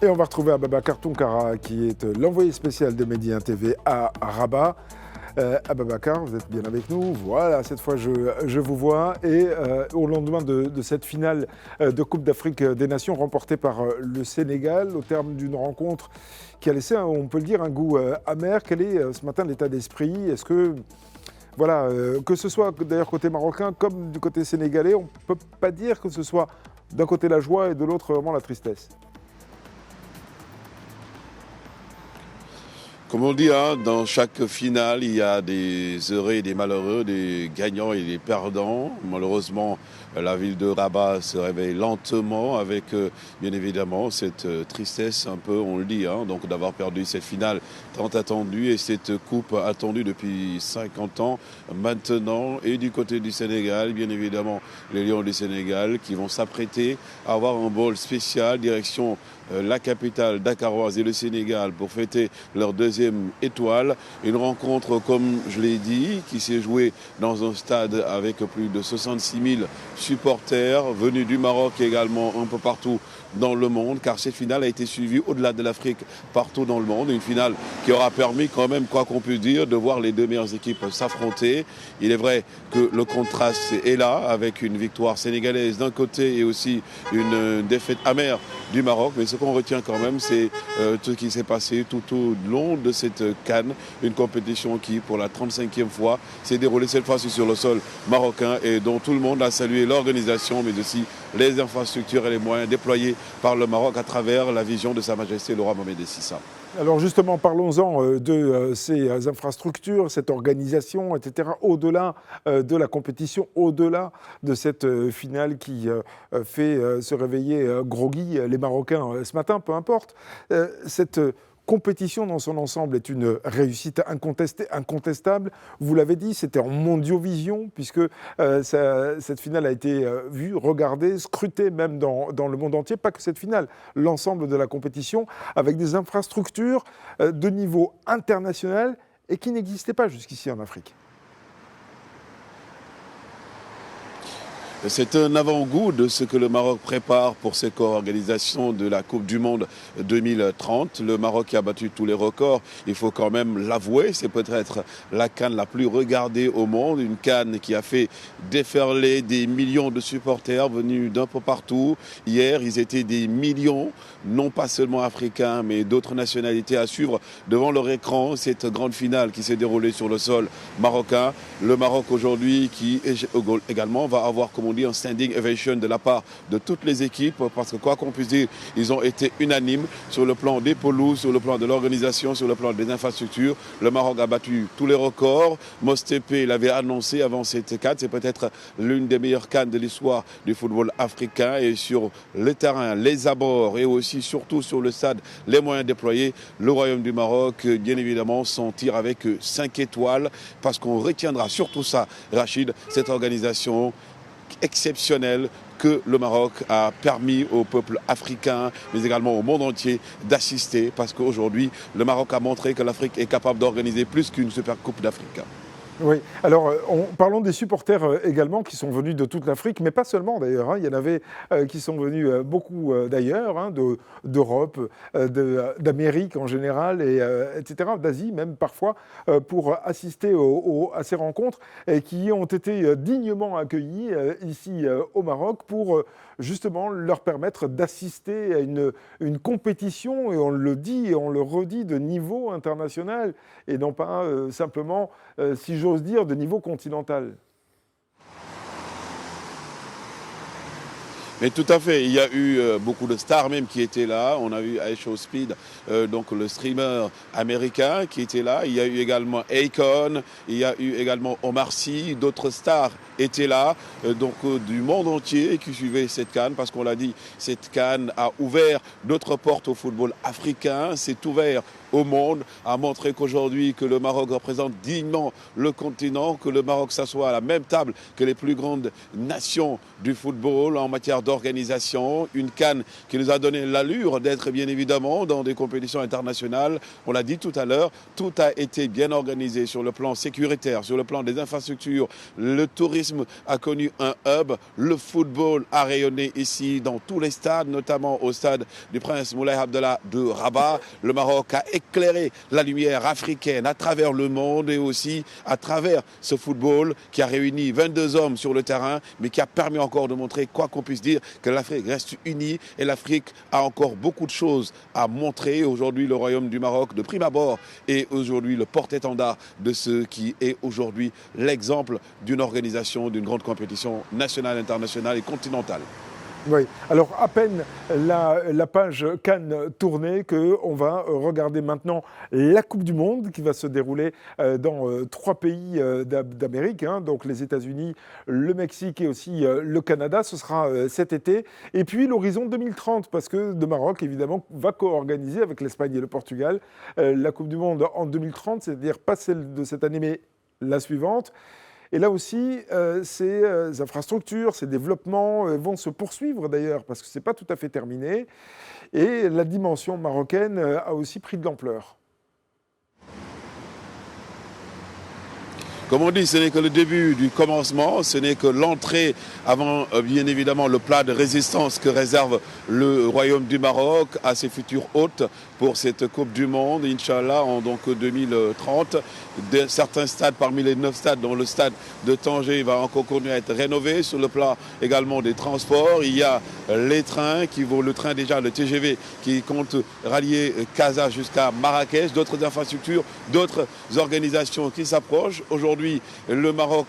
Et on va retrouver Ababacar Tounkara, qui est l'envoyé spécial de Média TV à Rabat. Ababacar, vous êtes bien avec nous. Voilà, cette fois je vous vois. Et au lendemain de cette finale de Coupe d'Afrique des Nations remportée par le Sénégal, au terme d'une rencontre qui a laissé, on peut le dire, un goût amer, quel est ce matin l'état d'esprit? Est-ce que, voilà, que ce soit d'ailleurs côté marocain comme du côté sénégalais, on ne peut pas dire que ce soit d'un côté la joie et de l'autre vraiment la tristesse? Comme on dit, dans chaque finale, il y a des heureux et des malheureux, des gagnants et des perdants. Malheureusement, la ville de Rabat se réveille lentement avec, bien évidemment, cette tristesse un peu, on le dit, donc d'avoir perdu cette finale tant attendue et cette coupe attendue depuis 50 ans maintenant. Et du côté du Sénégal, bien évidemment, les Lions du Sénégal qui vont s'apprêter à avoir un vol spécial direction la capitale dakaroise et le Sénégal pour fêter leur deuxième étoile. Une rencontre, comme je l'ai dit, qui s'est jouée dans un stade avec plus de 66 000 supporters venus du Maroc et également un peu partout dans le monde, car cette finale a été suivie au-delà de l'Afrique, partout dans le monde. Une finale qui aura permis quand même, quoi qu'on puisse dire, de voir les deux meilleures équipes s'affronter. Il est vrai que le contraste est là, avec une victoire sénégalaise d'un côté et aussi une défaite amère du Maroc. Mais ce qu'on retient quand même, c'est tout ce qui s'est passé tout au long de cette CAN, une compétition qui, pour la 35e fois, s'est déroulée cette fois-ci sur le sol marocain et dont tout le monde a salué l'organisation, mais aussi les infrastructures et les moyens déployés par le Maroc à travers la vision de Sa Majesté le roi Mohamed VI. Alors justement, parlons-en de ces infrastructures, cette organisation, etc., au-delà de la compétition, au-delà de cette finale qui fait se réveiller groggy les Marocains ce matin, peu importe. Cette compétition dans son ensemble est une réussite incontestable. Vous l'avez dit, c'était en mondiovision, puisque cette finale a été vue, regardée, scrutée même dans le monde entier. Pas que cette finale, l'ensemble de la compétition, avec des infrastructures de niveau international et qui n'existaient pas jusqu'ici en Afrique. C'est un avant-goût de ce que le Maroc prépare pour cette co-organisation de la Coupe du Monde 2030. Le Maroc a battu tous les records, il faut quand même l'avouer. C'est peut-être la CAN la plus regardée au monde. Une CAN qui a fait déferler des millions de supporters venus d'un peu partout. Hier, ils étaient des millions, non pas seulement africains, mais d'autres nationalités à suivre devant leur écran. Cette grande finale qui s'est déroulée sur le sol marocain. Le Maroc aujourd'hui qui également va avoir, comme on dit, un standing ovation de la part de toutes les équipes, parce que quoi qu'on puisse dire, ils ont été unanimes sur le plan des pelouses, sur le plan de l'organisation, sur le plan des infrastructures. Le Maroc a battu tous les records. Mostépé l'avait annoncé avant cette CAN, c'est peut-être l'une des meilleures CAN de l'histoire du football africain. Et sur le terrain, les abords et aussi surtout sur le stade, les moyens déployés, le Royaume du Maroc, bien évidemment, s'en tire avec 5 étoiles, parce qu'on retiendra surtout ça, Rachid, cette organisation exceptionnel que le Maroc a permis au peuple africain, mais également au monde entier, d'assister, parce qu'aujourd'hui, le Maroc a montré que l'Afrique est capable d'organiser plus qu'une super Coupe d'Afrique. Oui, alors parlons des supporters également qui sont venus de toute l'Afrique, mais pas seulement d'ailleurs. Il y en avait qui sont venus beaucoup d'ailleurs, d'Europe, d'Amérique en général, etc., d'Asie même parfois, pour assister à ces rencontres et qui ont été dignement accueillis ici au Maroc pour justement leur permettre d'assister à une compétition, et on le dit et on le redit, de niveau international et non pas simplement, si j'ose dire, de niveau continental. Mais tout à fait, il y a eu beaucoup de stars même qui étaient là. On a eu Aisha Speed, donc le streamer américain qui était là. Il y a eu également Akon, il y a eu également Omar Sy, d'autres stars étaient là, du monde entier qui suivait cette CAN, parce qu'on l'a dit, cette CAN a ouvert d'autres portes au football africain, c'est ouvert au monde, a montré qu'aujourd'hui que le Maroc représente dignement le continent, que le Maroc s'assoit à la même table que les plus grandes nations du football en matière d'organisation, une CAN qui nous a donné l'allure d'être bien évidemment dans des compétitions internationales. On l'a dit tout à l'heure, tout a été bien organisé sur le plan sécuritaire, sur le plan des infrastructures. Le tourisme a connu un hub, le football a rayonné ici dans tous les stades, notamment au stade du Prince Moulay Abdallah de Rabat. Le Maroc a éclairé la lumière africaine à travers le monde et aussi à travers ce football qui a réuni 22 hommes sur le terrain, mais qui a permis encore de montrer, quoi qu'on puisse dire, que l'Afrique reste unie et l'Afrique a encore beaucoup de choses à montrer. Aujourd'hui, le Royaume du Maroc, de prime abord, est aujourd'hui le porte-étendard de ce qui est aujourd'hui l'exemple d'une organisation, d'une grande compétition nationale, internationale et continentale. Oui, alors à peine la page CAN tournée qu'on va regarder maintenant la Coupe du Monde qui va se dérouler dans 3 pays d'Amérique, donc les États-Unis, le Mexique et aussi le Canada. Ce sera cet été. Et puis l'horizon 2030, parce que le Maroc, évidemment, va co-organiser avec l'Espagne et le Portugal la Coupe du Monde en 2030, c'est-à-dire pas celle de cette année, mais la suivante. Et là aussi, ces infrastructures, ces développements vont se poursuivre d'ailleurs, parce que ce n'est pas tout à fait terminé. Et la dimension marocaine a aussi pris de l'ampleur. Comme on dit, ce n'est que le début du commencement, ce n'est que l'entrée avant, bien évidemment, le plat de résistance que réserve le Royaume du Maroc à ses futurs hôtes pour cette Coupe du Monde, Inch'Allah, en donc 2030. Certains stades, parmi les 9 stades, dont le stade de Tanger va encore continuer à être rénové sur le plan également des transports. Il y a les trains qui vont, le train déjà, le TGV, qui compte rallier Casa jusqu'à Marrakech, d'autres infrastructures, d'autres organisations qui s'approchent. Aujourd'hui, le Maroc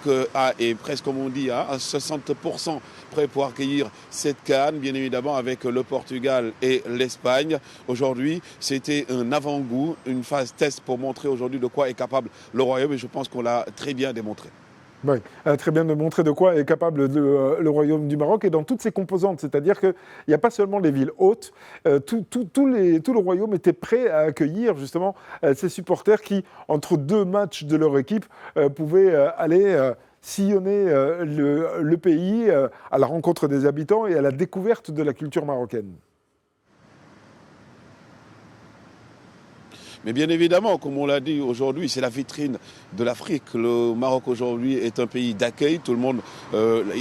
est presque, comme on dit, à 60% prêt pour accueillir cette CAN, bien évidemment avec le Portugal et l'Espagne. Aujourd'hui, c'était un avant-goût, une phase test pour montrer aujourd'hui de quoi est capable le Royaume et je pense qu'on l'a très bien démontré. Oui, très bien de montrer de quoi est capable le Royaume du Maroc et dans toutes ses composantes. C'est-à-dire qu'il n'y a pas seulement les villes hautes, tout le Royaume était prêt à accueillir justement ces supporters qui, entre 2 matchs de leur équipe, pouvaient aller sillonner le pays à la rencontre des habitants et à la découverte de la culture marocaine. Mais bien évidemment, comme on l'a dit aujourd'hui, c'est la vitrine de l'Afrique. Le Maroc aujourd'hui est un pays d'accueil, tout le monde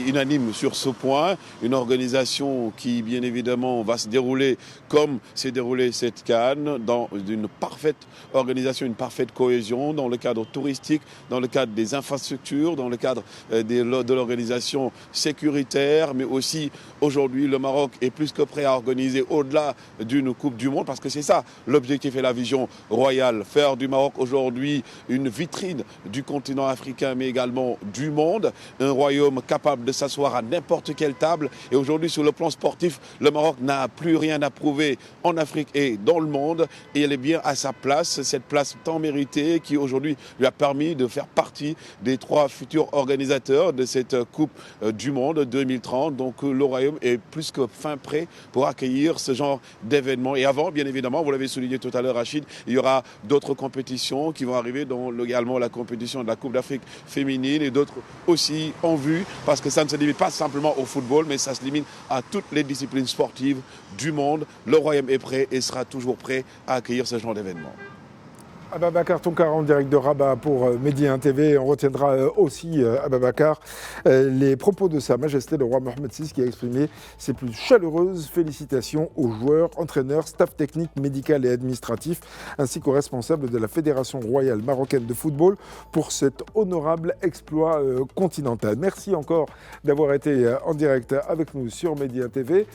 unanime sur ce point. Une organisation qui, bien évidemment, va se dérouler comme s'est déroulée cette CAN, dans une parfaite organisation, une parfaite cohésion, dans le cadre touristique, dans le cadre des infrastructures, dans le cadre de l'organisation sécuritaire, mais aussi aujourd'hui, le Maroc est plus que prêt à organiser au-delà d'une Coupe du Monde, parce que c'est ça l'objectif et la vision royale, faire du Maroc aujourd'hui une vitrine du continent africain mais également du monde, un royaume capable de s'asseoir à n'importe quelle table et aujourd'hui sur le plan sportif, le Maroc n'a plus rien à prouver en Afrique et dans le monde et elle est bien à sa place, cette place tant méritée qui aujourd'hui lui a permis de faire partie des 3 futurs organisateurs de cette Coupe du Monde 2030, donc le royaume est plus que fin prêt pour accueillir ce genre d'événements et avant bien évidemment, vous l'avez souligné tout à l'heure Rachid, il y aura d'autres compétitions qui vont arriver, dont également la compétition de la Coupe d'Afrique féminine et d'autres aussi en vue, parce que ça ne se limite pas simplement au football, mais ça se limite à toutes les disciplines sportives du monde. Le Royaume est prêt et sera toujours prêt à accueillir ce genre d'événements. Ababacar Tounkara en direct de Rabat pour Medi 1 TV. On retiendra aussi, Ababacar, les propos de Sa Majesté le roi Mohammed VI qui a exprimé ses plus chaleureuses félicitations aux joueurs, entraîneurs, staff technique, médical et administratif, ainsi qu'aux responsables de la Fédération royale marocaine de football pour cet honorable exploit continental. Merci encore d'avoir été en direct avec nous sur Medi 1 TV.